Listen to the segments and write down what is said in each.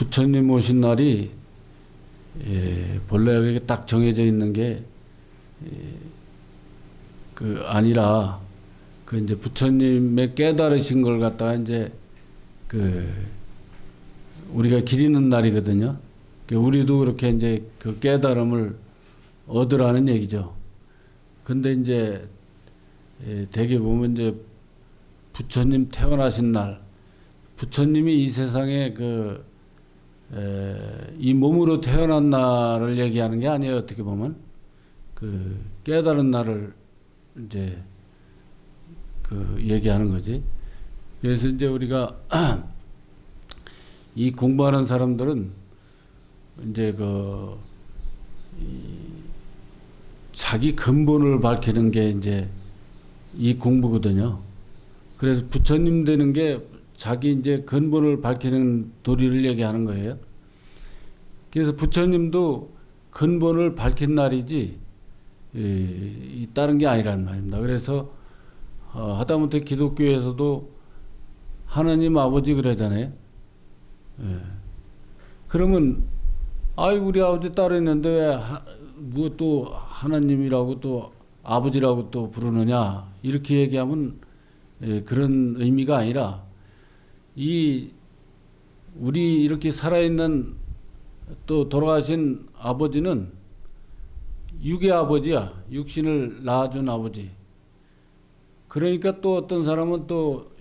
부처님 오신 날이 본래 여기 딱 정해져 있는 게 그 아니라 그 이제 부처님의 깨달으신 걸 갖다가 이제 그 우리가 기리는 날이거든요. 우리도 그렇게 이제 그 깨달음을 얻으라는 얘기죠. 근데 이제 대개 보면 이제 부처님 태어나신 날, 부처님이 이 세상에 이 몸으로 태어난 날을 얘기하는 게 아니에요. 어떻게 보면 그 깨달은 날을 이제 그 얘기하는 거지. 그래서 이제 우리가 이 공부하는 사람들은 이제 자기 근본을 밝히는 게 이제 이 공부거든요. 그래서 부처님 되는 게 자기 이제 근본을 밝히는 도리를 얘기하는 거예요. 그래서 부처님도 근본을 밝힌 날이지 다른 게 아니란 말입니다. 그래서 하다못해 기독교에서도 하나님 아버지 그러잖아요. 그러면 우리 아버지 따로 있는데 왜 뭐 또 하나님이라고 또 아버지라고 또 부르느냐 이렇게 얘기하면 그런 의미가 아니라 우리 이렇게 살아있는 또 돌아가신 아버지는 육의 아버지야. 육신을 낳아준 아버지. 그러니까 또 어떤 사람은 또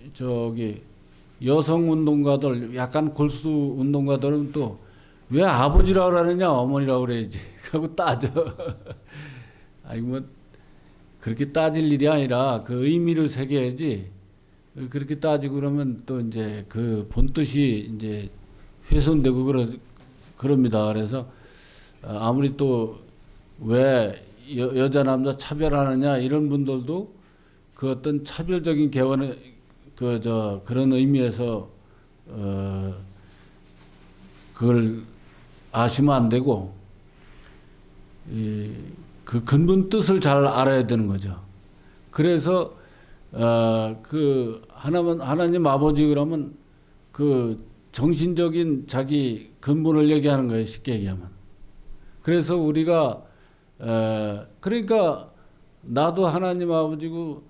여성 운동가들, 약간 골수 운동가들은 또 왜 아버지라고 그러느냐, 어머니라고 그래야지. 그러고 따져. 아니, 뭐, 그렇게 따질 일이 아니라 그 의미를 새겨야지. 그렇게 따지고 그러면 또 이제 그 본뜻이 이제 훼손되고 그럽니다. 그래서 아무리 또 왜 여자 남자 차별하느냐 이런 분들도 그 어떤 차별적인 개원의 그런 의미에서 그걸 아시면 안 되고 그 근본 뜻을 잘 알아야 되는 거죠. 그래서 하나님 아버지 그러면 그 정신적인 자기 근본을 얘기하는 거예요. 쉽게 얘기하면. 그래서 우리가 그러니까 나도 하나님 아버지고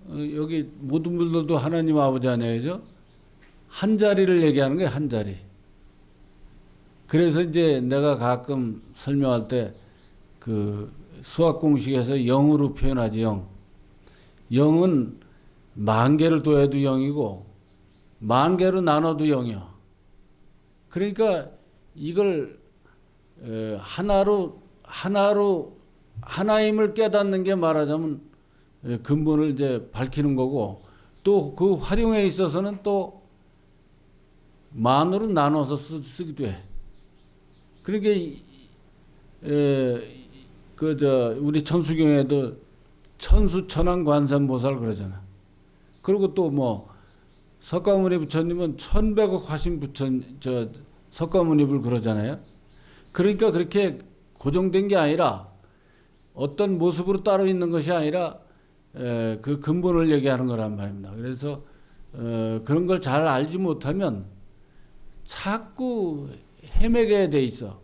여기 모든 분들도 하나님 아버지 아니에요? 한 자리를 얘기하는 거예요. 한 자리. 그래서 이제 내가 가끔 설명할 때 그 수학 공식에서 0으로 표현하지. 0. 0은 만 개를 더해도 0이고 만 개로 나눠도 0이야. 그러니까 이걸 하나임을 깨닫는 게 말하자면 근본을 이제 밝히는 거고 또 그 활용에 있어서는 또 만으로 나눠서 쓰기도 해. 그러니까 우리 천수경에도 천수천왕 관세음보살 그러잖아. 그리고 또 뭐 석가모니 부처님은 1100억 화신 석가모니불 그러잖아요. 그러니까 그렇게 고정된 게 아니라 어떤 모습으로 따로 있는 것이 아니라 그 근본을 얘기하는 거란 말입니다. 그래서 그런 걸 잘 알지 못하면 자꾸 헤매게 돼 있어.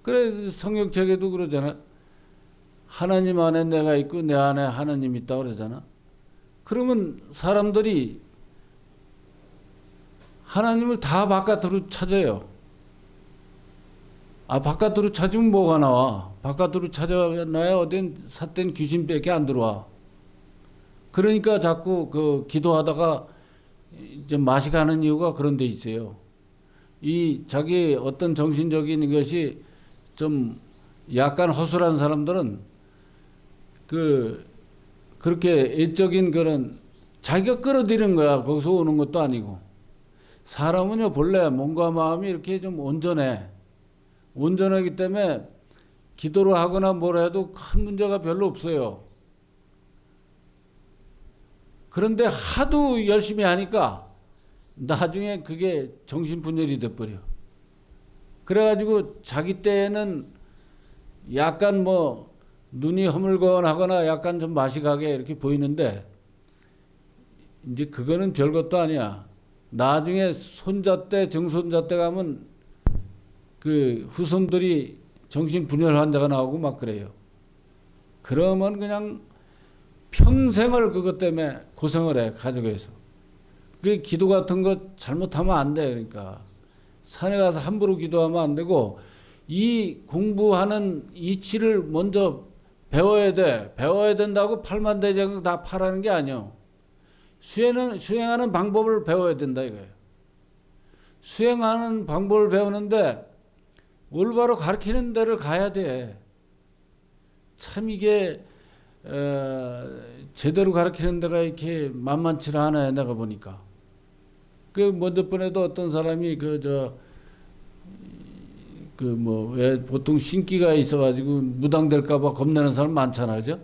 그래서 성경책에도 그러잖아. 하나님 안에 내가 있고 내 안에 하나님 있다고 그러잖아. 그러면 사람들이 하나님을 다 바깥으로 찾아요. 바깥으로 찾으면 뭐가 나와? 바깥으로 찾아놔야 어딘 삿된 귀신밖에 안 들어와. 그러니까 자꾸 그 기도하다가 이제 맛이 가는 이유가 그런 데 있어요. 이 자기 어떤 정신적인 것이 좀 약간 허술한 사람들은 그렇게 애적인 그런 자기가 끌어들이는 거야. 거기서 오는 것도 아니고. 사람은요, 본래 몸과 마음이 이렇게 좀 온전해. 온전하기 때문에 기도를 하거나 뭘 해도 큰 문제가 별로 없어요. 그런데 하도 열심히 하니까 나중에 그게 정신분열이 돼버려. 그래가지고 자기 때에는 약간 뭐 눈이 허물건하거나 약간 좀 맛이 가게 이렇게 보이는데 이제 그거는 별것도 아니야. 나중에 손자 때, 증손자 때 가면 그 후손들이 정신분열 환자가 나오고 막 그래요. 그러면 그냥 평생을 그것 때문에 고생을 해, 가족에서. 그 기도 같은 거 잘못하면 안 돼. 그러니까 산에 가서 함부로 기도하면 안 되고, 이 공부하는 이치를 먼저 배워야 돼. 배워야 된다고 팔만대장 다 파라는 게 아니요. 수행하는 방법을 배워야 된다 이거예요. 수행하는 방법을 배우는데 올바로 가르치는 데를 가야 돼. 참 이게 제대로 가르치는 데가 이렇게 만만치 않아요. 내가 보니까. 그 먼저 번에도 어떤 사람이 왜 보통 신기가 있어가지고 무당될까봐 겁내는 사람 많잖아, 그죠?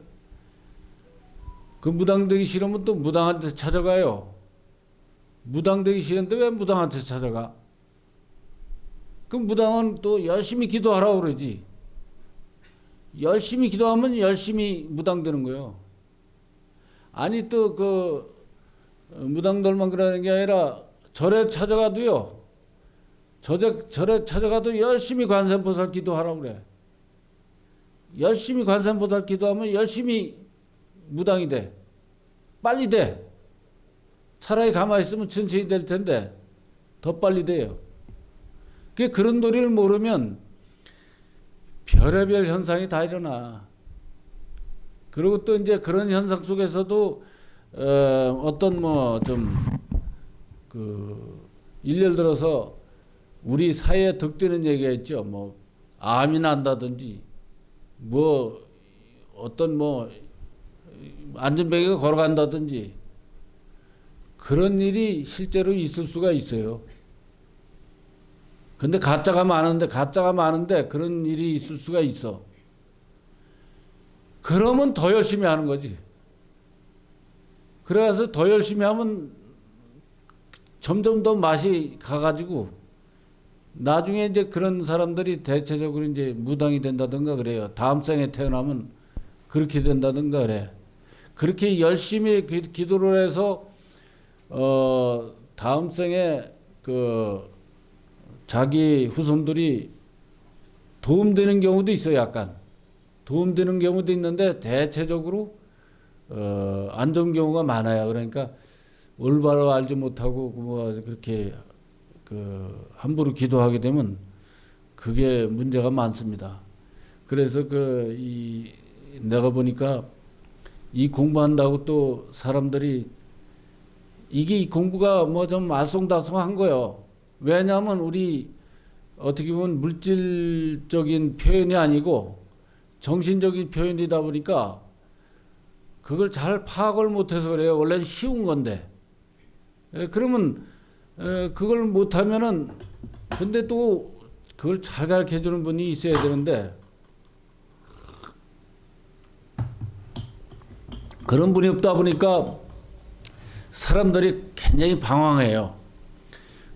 그 무당되기 싫으면 또 무당한테 찾아가요. 무당되기 싫은데 왜 무당한테 찾아가? 그 무당은 또 열심히 기도하라고 그러지. 열심히 기도하면 열심히 무당되는 거예요. 아니 또 그 무당들만 그러는 게 아니라 절에 찾아가도요. 절에 찾아가도 열심히 관세음보살 기도하라고 그래. 열심히 관세음보살 기도하면 열심히 무당이 돼. 빨리 돼. 차라리 가만히 있으면 천천히 될 텐데 더 빨리 돼요. 그런 도리를 모르면 별의별 현상이 다 일어나. 그리고 또 이제 그런 현상 속에서도 어떤 예를 들어서 우리 사회에 덕되는 얘기가 있죠. 뭐 암이 난다든지 안전벨기가 걸어간다든지 그런 일이 실제로 있을 수가 있어요. 근데 가짜가 많은데 그런 일이 있을 수가 있어. 그러면 더 열심히 하는 거지. 그래서 더 열심히 하면 점점 더 맛이 가가지고 나중에 이제 그런 사람들이 대체적으로 이제 무당이 된다든가 그래요. 다음 생에 태어나면 그렇게 된다든가 그래. 그렇게 열심히 기도를 해서 다음 생에 자기 후손들이 도움되는 경우도 있어요. 약간 도움되는 경우도 있는데 대체적으로 안 좋은 경우가 많아요. 그러니까 올바로 알지 못하고 그렇게 함부로 기도하게 되면 그게 문제가 많습니다. 그래서 내가 보니까 이 공부한다고 또 사람들이 이 공부가 좀 알쏭달쏭한 거예요. 왜냐하면 우리 어떻게 보면 물질적인 표현이 아니고 정신적인 표현이다 보니까 그걸 잘 파악을 못해서 그래요. 원래는 쉬운 건데. 그러면 그걸 못하면은 근데 또 그걸 잘 가르쳐 주는 분이 있어야 되는데 그런 분이 없다 보니까 사람들이 굉장히 방황해요.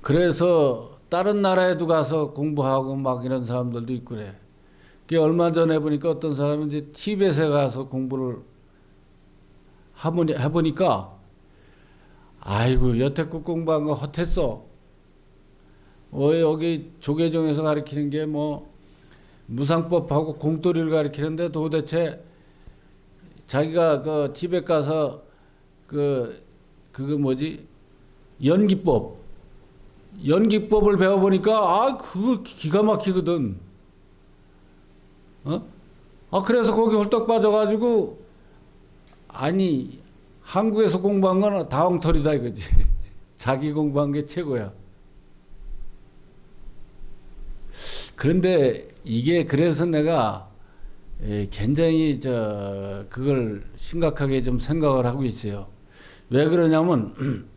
그래서 다른 나라에도 가서 공부하고 막 이런 사람들도 있고 그래. 얼마 전에 보니까 어떤 사람이 이제 티벳에 가서 공부를 해보니까 아이고 여태껏 공부한 거 헛했어. 여기 조계종에서 가르치는 게 무상법하고 공돌이를 가르치는데 도대체 자기가 티벳 가서 연기법을 배워보니까 그거 기가 막히거든. 그래서 거기 홀딱 빠져가지고 한국에서 공부한 건 다 엉터리다 이거지. 자기 공부한 게 최고야. 그런데 이게 그래서 내가 굉장히 그걸 심각하게 좀 생각을 하고 있어요. 왜 그러냐면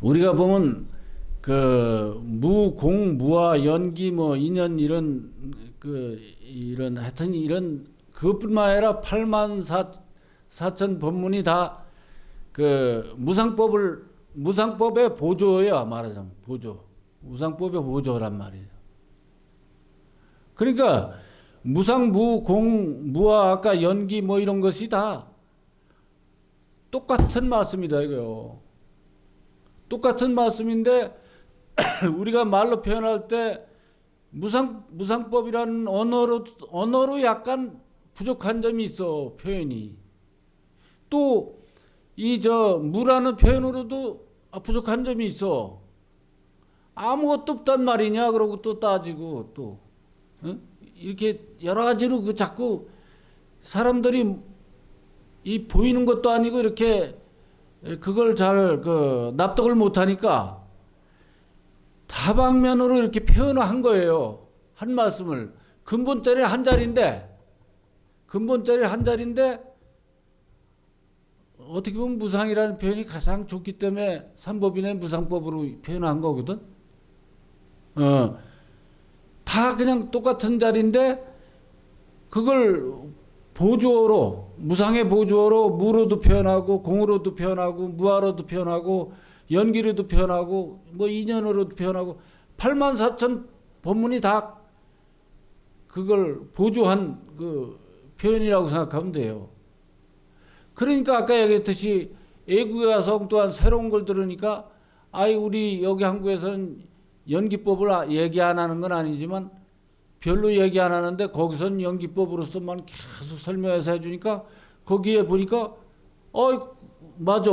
우리가 보면 무공 무아 연기 인연 이런 하여튼 이런 그것뿐만 아니라 8만 4천 법문이 다 무상법의 보조예요. 말하자면 보조. 무상법의 보조란 말이에요. 그러니까 무상 무공 무아 아까 연기 이런 것이 다 똑같은 말씀이다 이거요. 똑같은 말씀인데 우리가 말로 표현할 때 무상법이라는 언어로 약간 부족한 점이 있어, 표현이. 또 이 무라는 표현으로도 부족한 점이 있어. 아무것도 없단 말이냐 그러고 또 따지고 또 이렇게 여러 가지로 그 자꾸 사람들이 이 보이는 것도 아니고 이렇게 그걸 잘 납득을 못하니까 다방면으로 이렇게 표현을 한 거예요. 한 말씀을. 근본자리 한 자리인데 어떻게 보면 무상이라는 표현이 가장 좋기 때문에 삼법인의 무상법으로 표현한 거거든. 다 그냥 똑같은 자리인데 그걸 보조어로, 무상의 보조어로 무로도 표현하고 공으로도 표현하고 무하로도 표현하고 연기로도 표현하고 뭐 인연으로도 표현하고 84,000 법문이 다 그걸 보조한 그 표현이라고 생각하면 돼요. 그러니까 아까 얘기했듯이 외국에 가서 엉뚱한 새로운 걸 들으니까 우리 여기 한국에서는 연기법을 얘기 안 하는 건 아니지만 별로 얘기 안 하는데 거기선 연기법으로서만 계속 설명해서 해주니까 거기에 보니까 맞아.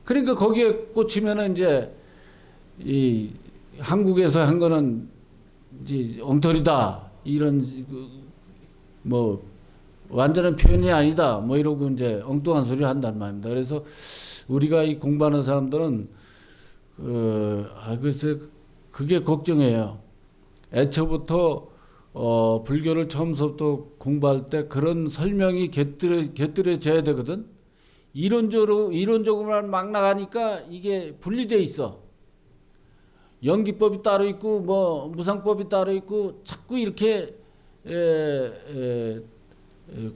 그러니까 거기에 꽂히면은 이제 이 한국에서 한 거는 이제 엉터리다 이런 뭐 완전한 표현이 아니다 뭐 이러고 이제 엉뚱한 소리를 한단 말입니다. 그래서 우리가 이 공부하는 사람들은 글쎄 그게 걱정이에요. 애초부터 불교를 처음부터 공부할 때 그런 설명이 곁들여져야 되거든. 이론적으로만 막 나가니까 이게 분리돼 있어. 연기법이 따로 있고 뭐 무상법이 따로 있고 자꾸 이렇게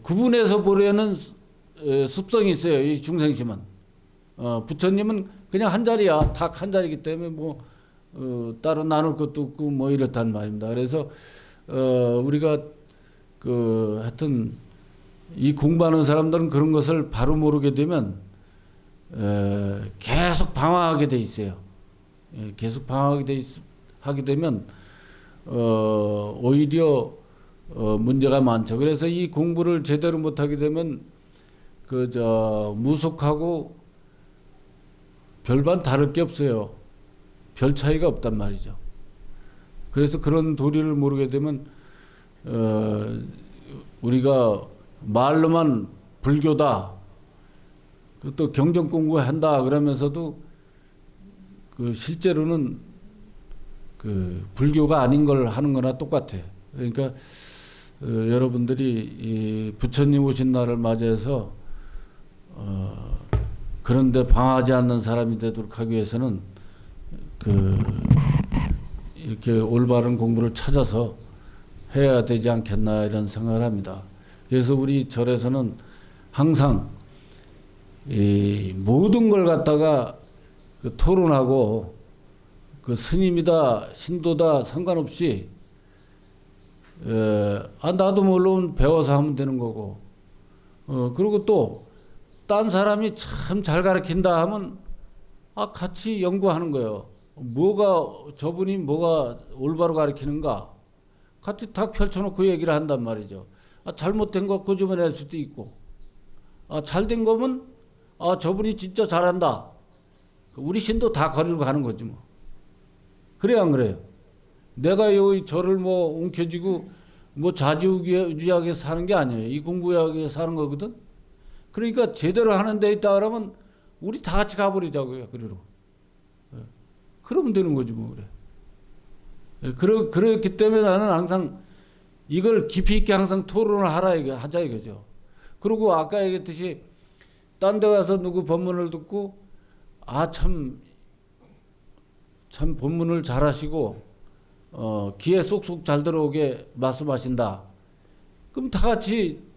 구분해서 보려는 습성이 있어요. 이 중생심은. 부처님은 그냥 한 자리야. 딱 한 자리이기 때문에 뭐 따로 나눌 것도 없고 뭐 이렇단 말입니다. 그래서 우리가 하여튼 이 공부하는 사람들은 그런 것을 바로 모르게 되면 계속 방황하게 돼 있어요. 계속 방황하게 하게 되면 오히려 문제가 많죠. 그래서 이 공부를 제대로 못하게 되면 무속하고 별반 다를 게 없어요. 별 차이가 없단 말이죠. 그래서 그런 도리를 모르게 되면 우리가 말로만 불교다, 또 경전 공부한다 그러면서도 실제로는 불교가 아닌 걸 하는 거나 똑같아. 그러니까 여러분들이 이 부처님 오신 날을 맞이해서 그런데 방하지 않는 사람이 되도록 하기 위해서는 이렇게 올바른 공부를 찾아서 해야 되지 않겠나 이런 생각을 합니다. 그래서 우리 절에서는 항상 이 모든 걸 갖다가 토론하고 스님이다 신도다 상관없이 나도 물론 배워서 하면 되는 거고 그리고 또 딴 사람이 참 잘 가르친다 하면 같이 연구하는 거예요. 저분이 뭐가 올바로 가르치는가 같이 딱 펼쳐놓고 얘기를 한단 말이죠. 잘못된 거 끄집어낼 수도 있고 잘된 거면 저분이 진짜 잘한다. 우리 신도 다 거리로 가는 거지 뭐. 그래야 안 그래요? 내가 여기 저를 뭐 움켜쥐고 뭐 좌지우지하게 사는 게 아니에요. 이 공부하기 위해 사는 거거든. 그러니까 제대로 하는 데 있다 그러면 우리 다 같이 가버리자고요. 그리로. 그러면 되는 거지 뭐 그래. 그렇기 때문에 나는 항상 이걸 깊이 있게 항상 토론을 하자 이거죠. 그리고 아까 얘기했듯이 딴 데 가서 누구 법문을 듣고 참 법문을 잘 하시고 귀에 쏙쏙 잘 들어오게 말씀하신다. 그럼 다 같이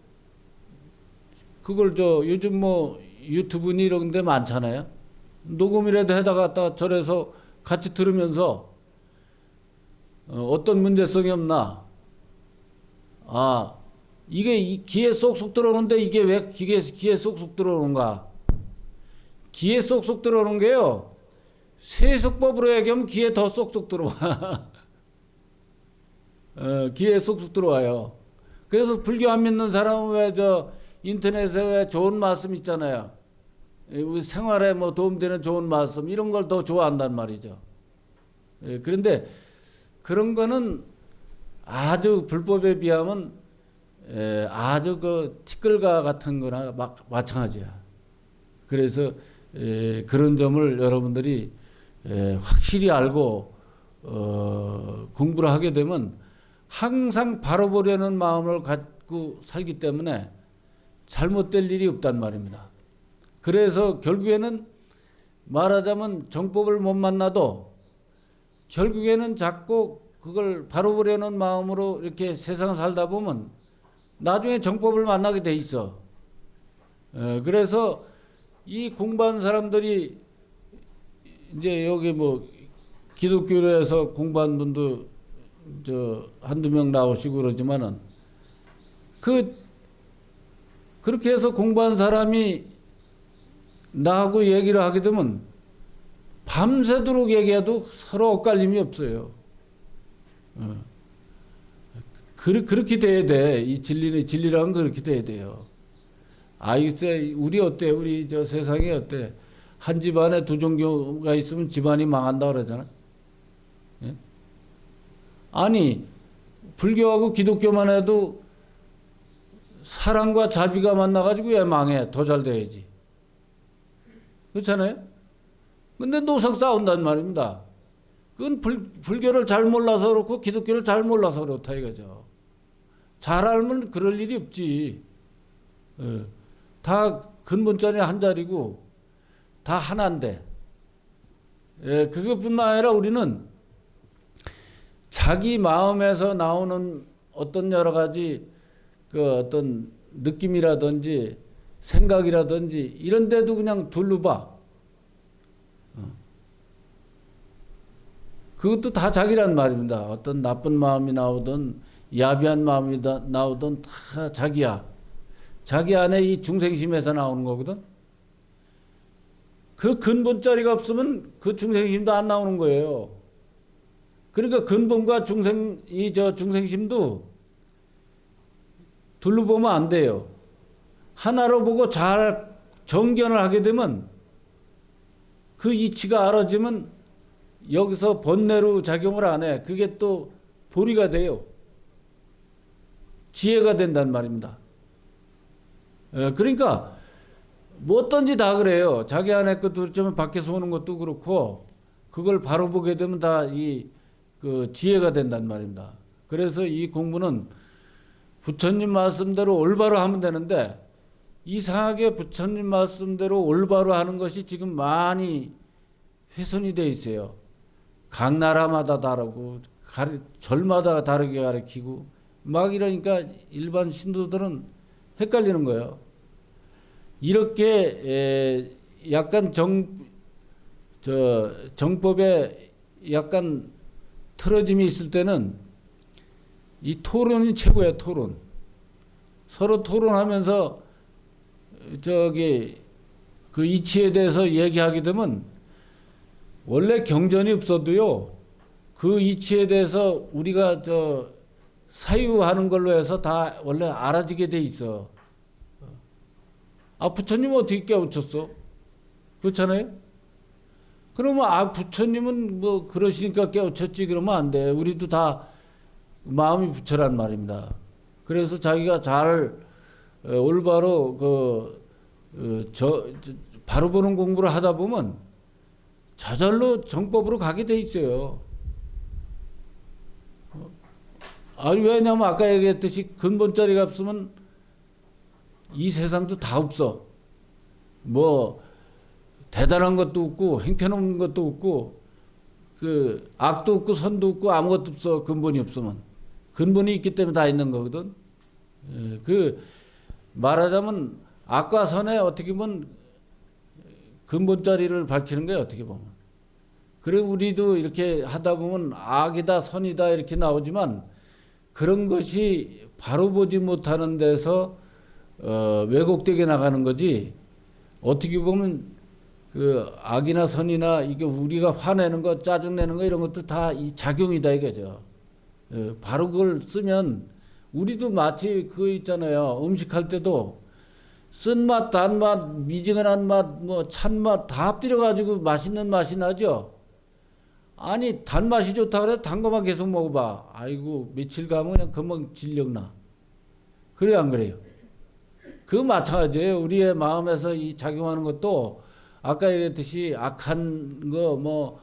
그걸 요즘 뭐 유튜브니 이런 데 많잖아요. 녹음이라도 해다가 절에서 같이 들으면서 어떤 문제성이 없나. 이게 귀에 쏙쏙 들어오는데 이게 왜 귀에 쏙쏙 들어오는가. 귀에 쏙쏙 들어오는 게요. 세속법으로 얘기하면 귀에 더 쏙쏙 들어와. 귀에 쏙쏙 들어와요. 그래서 불교 안 믿는 사람은 왜 저 인터넷에 왜 좋은 말씀 있잖아요. 우리 생활에 뭐 도움되는 좋은 말씀 이런 걸 더 좋아한단 말이죠. 그런데 그런 거는 아주 불법에 비하면 아주 그 티끌과 같은 거나 마찬가지야. 그래서 그런 점을 여러분들이 확실히 알고 공부를 하게 되면 항상 바로 보려는 마음을 갖고 살기 때문에 잘못될 일이 없단 말입니다. 그래서 결국에는 말하자면 정법을 못 만나도 결국에는 자꾸 그걸 바로 보려는 마음으로 이렇게 세상 살다 보면 나중에 정법을 만나게 돼 있어. 그래서 이 공부한 사람들이 이제 여기 뭐 기독교에서 공부한 분도 저 한두 명 나오시고 그러지만은 그렇게 해서 공부한 사람이 나하고 얘기를 하게 되면 밤새도록 얘기해도 서로 엇갈림이 없어요. 그렇게 돼야 돼. 이 진리라는 그렇게 돼야 돼요. 글쎄, 우리 어때? 우리 저 세상이 어때? 한 집안에 두 종교가 있으면 집안이 망한다 그러잖아. 예? 아니, 불교하고 기독교만 해도 사랑과 자비가 만나가지고 왜 망해? 더 잘 돼야지. 그렇잖아요? 근데 노석 싸운단 말입니다. 그건 불교를 잘 몰라서 그렇고 기독교를 잘 몰라서 그렇다 이거죠. 잘 알면 그럴 일이 없지. 다 근본자리 한 자리고 다 하나인데. 그것뿐만 아니라 우리는 자기 마음에서 나오는 어떤 여러 가지 그 어떤 느낌이라든지 생각이라든지 이런 데도 그냥 둘러봐. 그것도 다 자기란 말입니다. 어떤 나쁜 마음이 나오든 야비한 마음이 나오든 다 자기야. 자기 안에 이 중생심에서 나오는 거거든. 그 근본자리가 없으면 그 중생심도 안 나오는 거예요. 그러니까 근본과 중생심도 둘러보면 안 돼요. 하나로 보고 잘 정견을 하게 되면 그 이치가 알아지면 여기서 번뇌로 작용을 안 해. 그게 또 보리가 돼요. 지혜가 된단 말입니다. 그러니까 뭐 어떤지 다 그래요. 자기 안에 것도 그렇지만 밖에서 오는 것도 그렇고 그걸 바로 보게 되면 다 그 지혜가 된단 말입니다. 그래서 이 공부는 부처님 말씀대로 올바로 하면 되는데 이상하게 부처님 말씀대로 올바로 하는 것이 지금 많이 훼손이 돼 있어요. 각 나라마다 다르고 절마다 다르게 가르치고 막 이러니까 일반 신도들은 헷갈리는 거예요. 이렇게 약간 정법에 약간 틀어짐이 있을 때는 이 토론이 최고야. 토론. 서로 토론하면서 그 이치에 대해서 얘기하게 되면 원래 경전이 없어도요. 그 이치에 대해서 우리가 사유하는 걸로 해서 다 원래 알아지게 돼 있어. 부처님은 어떻게 깨우쳤어? 그렇잖아요? 그러면 부처님은 뭐 그러시니까 깨우쳤지 그러면 안 돼. 우리도 다 마음이 부처란 말입니다. 그래서 자기가 잘 올바로 바로 보는 공부를 하다 보면 저절로 정법으로 가게 돼 있어요. 왜냐면 아까 얘기했듯이 근본자리가 없으면 이 세상도 다 없어. 뭐 대단한 것도 없고 행편없는 것도 없고 그 악도 없고 선도 없고 아무것도 없어. 근본이 없으면. 근본이 있기 때문에 다 있는 거거든. 그 말하자면 악과 선에 어떻게 보면 근본자리를 밝히는 거예요. 어떻게 보면. 그래 우리도 이렇게 하다 보면 악이다 선이다 이렇게 나오지만 그런 것이 바로 보지 못하는 데서 왜곡되게 나가는 거지. 어떻게 보면 그 악이나 선이나 이게 우리가 화내는 거, 짜증내는 거 이런 것도 다 이 작용이다 이거죠. 바로 그걸 쓰면 우리도 마치 그거 있잖아요. 음식할 때도 쓴맛, 단맛, 미지근한 맛, 뭐 찬맛 다 합들여 가지고 맛있는 맛이 나죠. 아니 단맛이 좋다 그래 단 거만 계속 먹어봐. 아이고 며칠 가면 그냥 금방 질력나. 그래요 안 그래요? 그 마찬가지예요. 우리의 마음에서 이 작용하는 것도 아까 얘기했듯이 악한 거, 뭐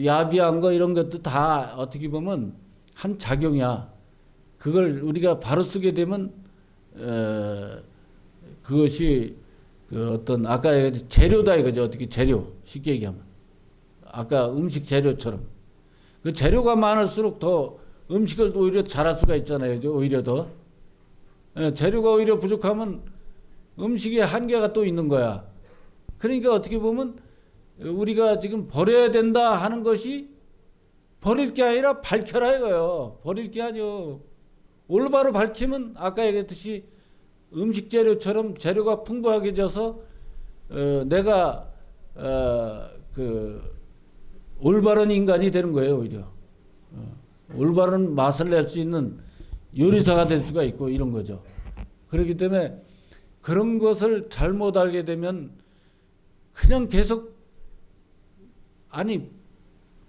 야비한 거 이런 것도 다 어떻게 보면 한 작용이야. 그걸 우리가 바로 쓰게 되면 그것이 그 어떤 아까 얘기했듯이 재료다 이거죠. 어떻게 재료 쉽게 얘기하면 아까 음식 재료처럼 그 재료가 많을수록 더 음식을 오히려 잘할 수가 있잖아요. 오히려 더 재료가 오히려 부족하면 음식에 한계가 또 있는 거야. 그러니까 어떻게 보면 우리가 지금 버려야 된다 하는 것이 버릴 게 아니라 밝혀라 이거예요. 버릴 게 아니요. 올바로 밝히면 아까 얘기했듯이 음식 재료처럼 재료가 풍부하게 져서 내가 그 올바른 인간이 되는 거예요. 오히려 올바른 맛을 낼 수 있는 요리사가 될 수가 있고 이런 거죠. 그렇기 때문에 그런 것을 잘못 알게 되면 그냥 계속 아니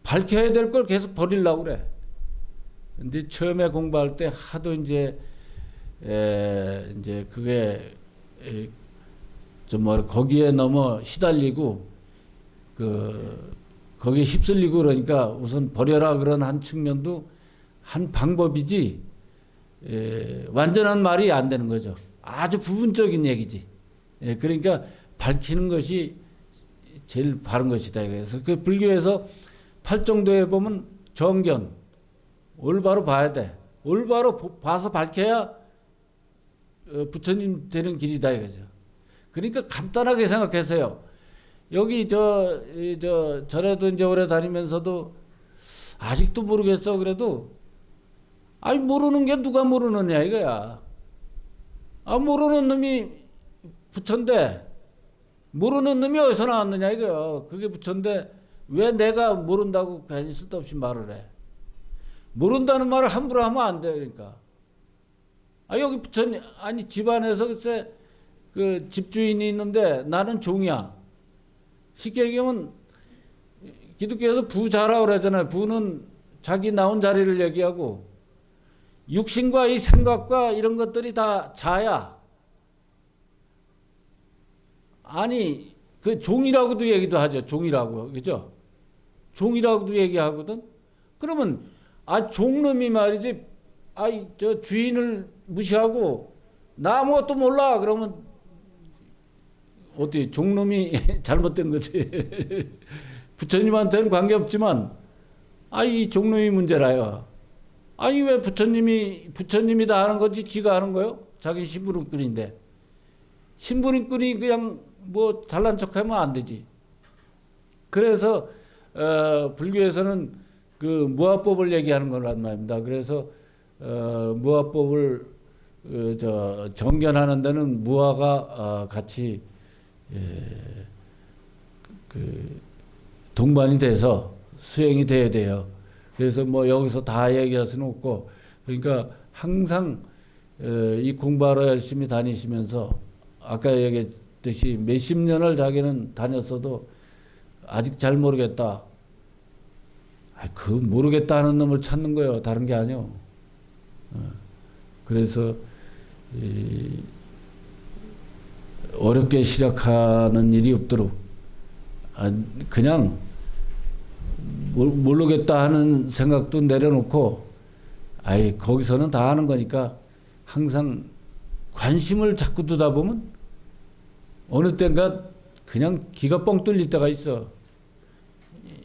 밝혀야 될 걸 계속 버리려고 그래. 근데 처음에 공부할 때 하도 이제 그게 좀 뭐 거기에 너무 시달리고 거기에 휩쓸리고 그러니까 우선 버려라 그런 한 측면도 한 방법이지 완전한 말이 안 되는 거죠. 아주 부분적인 얘기지. 그러니까 밝히는 것이 제일 바른 것이다. 그래서 그 불교에서 팔정도에 보면 정견 올바로 봐야 돼. 올바로 봐서 밝혀야 부처님 되는 길이다 이거죠. 그러니까 간단하게 생각해서요. 여기 절에도 이제 오래 다니면서도 아직도 모르겠어. 그래도 아니 모르는 게 누가 모르느냐 이거야. 아 모르는 놈이 부처인데 모르는 놈이 어디서 나왔느냐 이거야. 그게 부처인데 왜 내가 모른다고 괜히 쓸데없이 말을 해. 모른다는 말을 함부로 하면 안 돼. 그러니까 아 여기 부처님 아니 집안에서 글쎄 그 집주인이 있는데 나는 종이야. 쉽게 얘기하면 기독교에서 부자라고 그러잖아요. 부는 자기 나온 자리를 얘기하고 육신과 이 생각과 이런 것들이 다 자야. 아니 그 종이라고도 얘기도 하죠. 종이라고 그죠? 종이라고도 얘기하거든. 그러면 아 종놈이 말이지. 아이 저 주인을 무시하고 나 아무것도 몰라. 그러면 어떻게 종놈이 잘못된 거지. 부처님한테는 관계없지만 이 종놈이 문제라요. 아니 왜 부처님이다 하는 거지 지가 하는 거요? 자기 신부름꾼인데 신부름꾼이 그냥 뭐 잘난 척하면 안 되지. 그래서 불교에서는 그 무아법을 얘기하는 거란 말입니다. 그래서 무아법을 정견하는 데는 무아가 같이 그 동반이 돼서 수행이 돼야 돼요. 그래서 뭐 여기서 다 얘기할 수는 없고 그러니까 항상 이 공부하러 열심히 다니시면서 아까 얘기했듯이 몇십 년을 자기는 다녔어도 아직 잘 모르겠다. 그 모르겠다 하는 놈을 찾는 거예요. 다른 게 아니요. 그래서 어렵게 시작하는 일이 없도록 그냥 모르겠다 하는 생각도 내려놓고 거기서는 다 하는 거니까 항상 관심을 자꾸 두다 보면 어느 때인가 그냥 기가 뻥 뚫릴 때가 있어.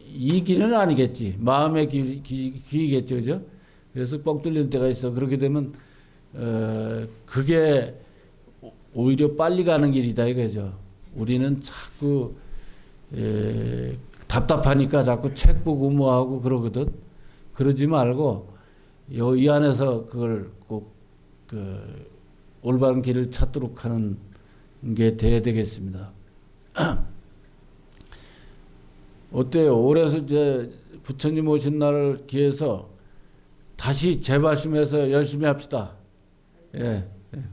이 길은 아니겠지. 마음의 길이겠죠. 그죠? 그래서 뻥 뚫리는 때가 있어. 그렇게 되면 그게 오히려 빨리 가는 길이다 이거죠. 우리는 자꾸 답답하니까 자꾸 책 보고 뭐 하고 그러거든. 그러지 말고 이 안에서 그걸 꼭 올바른 길을 찾도록 하는 게 돼야 되겠습니다. 어때요? 올해서 이제 부처님 오신 날을 기해서 다시 재발심해서 열심히 합시다. 예. 예.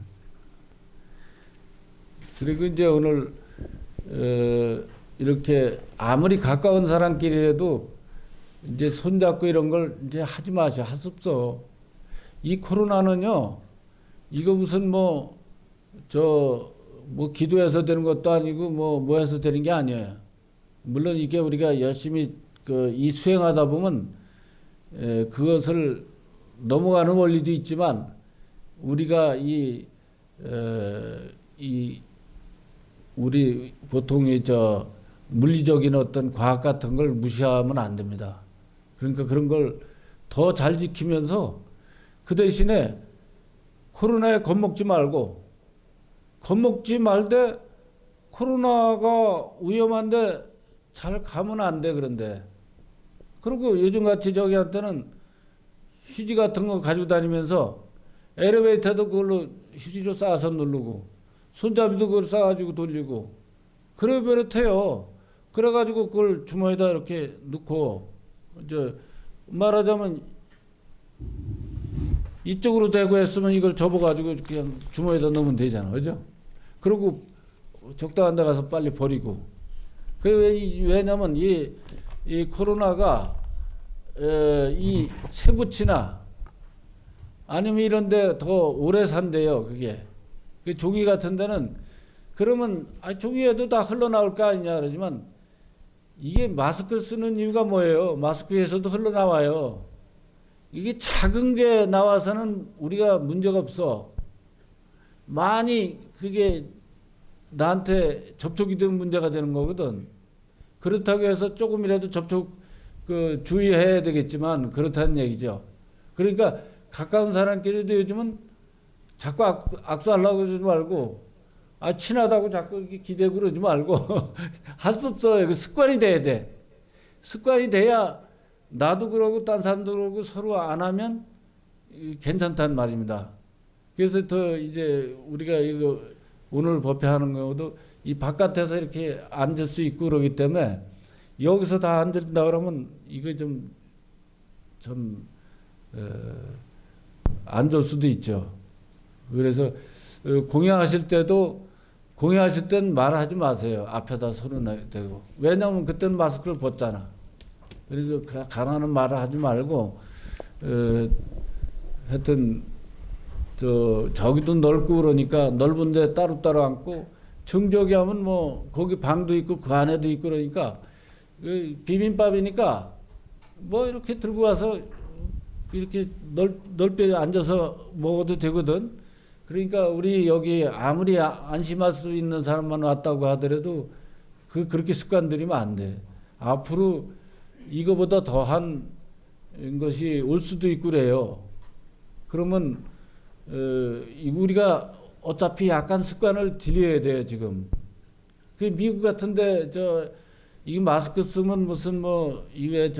그리고 이제 오늘 이렇게 아무리 가까운 사람끼리라도 이제 손잡고 이런 걸 이제 하지 마셔. 할 수 없어. 이 코로나는요, 이거 무슨 뭐 기도해서 되는 것도 아니고 뭐 해서 되는 게 아니에요. 물론 이게 우리가 열심히 이 수행하다 보면 그것을 넘어가는 원리도 있지만 우리가 우리 보통의 물리적인 어떤 과학 같은 걸 무시하면 안 됩니다. 그러니까 그런 걸 더 잘 지키면서 그 대신에 코로나에 겁먹지 말되 코로나가 위험한데 잘 가면 안 돼. 그런데 그리고 요즘같이 저기한테는 휴지 같은 거 가지고 다니면서 엘리베이터도 그걸로 휴지로 싸서 누르고 손잡이도 그걸 싸가지고 돌리고 그래 버릇해요. 그래가지고 그걸 주머니에다 이렇게 넣고 이제 말하자면 이쪽으로 대고 했으면 이걸 접어가지고 그냥 주머니에다 넣으면 되잖아, 그죠? 그리고 적당한 데 가서 빨리 버리고. 왜냐면 이 코로나가 이 세부치나 아니면 이런 데 더 오래 산대요, 그게. 그 종이 같은 데는 그러면 종이에도 다 흘러나올 거 아니냐 그러지만 이게 마스크 쓰는 이유가 뭐예요? 마스크에서도 흘러나와요. 이게 작은 게 나와서는 우리가 문제가 없어. 많이 그게 나한테 접촉이 되면 문제가 되는 거거든. 그렇다고 해서 조금이라도 주의해야 되겠지만 그렇다는 얘기죠. 그러니까 가까운 사람끼리도 요즘은 자꾸 악수하려고 그러지 말고 친하다고 자꾸 기대고 그러지 말고 할 수 없어요. 그 습관이 돼야 돼. 습관이 돼야 나도 그러고 딴 사람도 그러고 서로 안 하면 괜찮다는 말입니다. 그래서 더 이제 우리가 이거 오늘 법회하는 경우도 이 바깥에서 이렇게 앉을 수 있고 그러기 때문에 여기서 다 앉는다 그러면 이거 좀 안 좋을 수도 있죠. 그래서 공양하실 때는 말하지 마세요. 앞에다 손을 대고. 왜냐하면 그때는 마스크를 벗잖아. 그래서 가라는 말을 하지 말고 하여튼 저기도 넓고 그러니까 넓은 데 따로따로 앉고 정저기 하면 뭐 거기 방도 있고 그 안에도 있고 그러니까 비빔밥이니까 뭐 이렇게 들고 와서 이렇게 넓게 앉아서 먹어도 되거든. 그러니까 우리 여기 아무리 안심할 수 있는 사람만 왔다고 하더라도 그렇게 습관 들이면 안 돼. 앞으로 이거보다 더한 것이 올 수도 있고 그래요. 그러면 우리가 어차피 약간 습관을 들여야 돼요 지금. 그 미국 같은데 이 마스크 쓰면 무슨 이외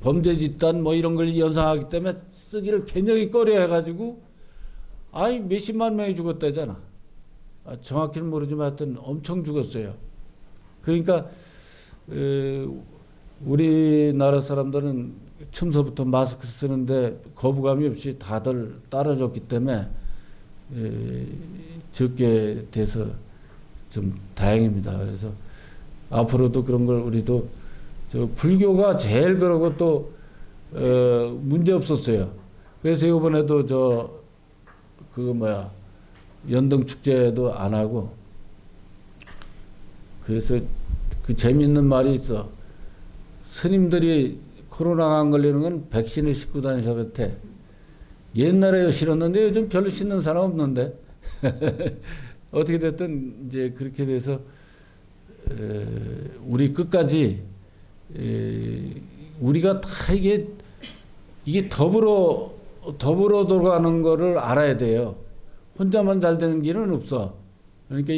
범죄 집단 이런 걸 연상하기 때문에 쓰기를 굉장히 꺼려 해가지고 몇십만 명이 죽었다잖아. 정확히는 모르지만 하여튼 엄청 죽었어요. 그러니까 우리나라 사람들은 처음서부터 마스크 쓰는데 거부감이 없이 다들 따라줬기 때문에 적게 돼서 좀 다행입니다. 그래서 앞으로도 그런 걸 우리도 불교가 제일 그러고 또 문제 없었어요. 그래서 이번에도 연등 축제도 안 하고 그래서 그 재밌는 말이 있어. 스님들이 코로나가 안 걸리는 건 백신을 싣고 다니셨대. 옛날에 싫었는데 요즘 별로 싣는 사람 없는데. 어떻게 됐든 이제 그렇게 돼서 우리 끝까지 우리가 다 이게 더불어 돌아가는 거를 알아야 돼요. 혼자만 잘 되는 길은 없어. 그러니까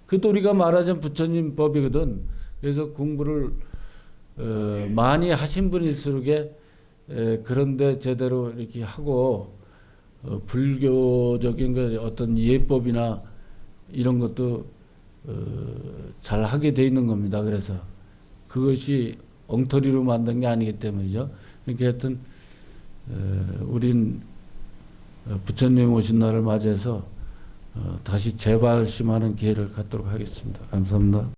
그 도리가 말하자면 부처님 법이거든. 그래서 공부를 많이 하신 분일수록 그런데 제대로 이렇게 하고 불교적인 어떤 예법이나 이런 것도 잘 하게 돼 있는 겁니다. 그래서 그것이 엉터리로 만든 게 아니기 때문이죠. 그러니까 하여튼 우린 부처님 오신 날을 맞이해서 다시 재발심하는 기회를 갖도록 하겠습니다. 감사합니다.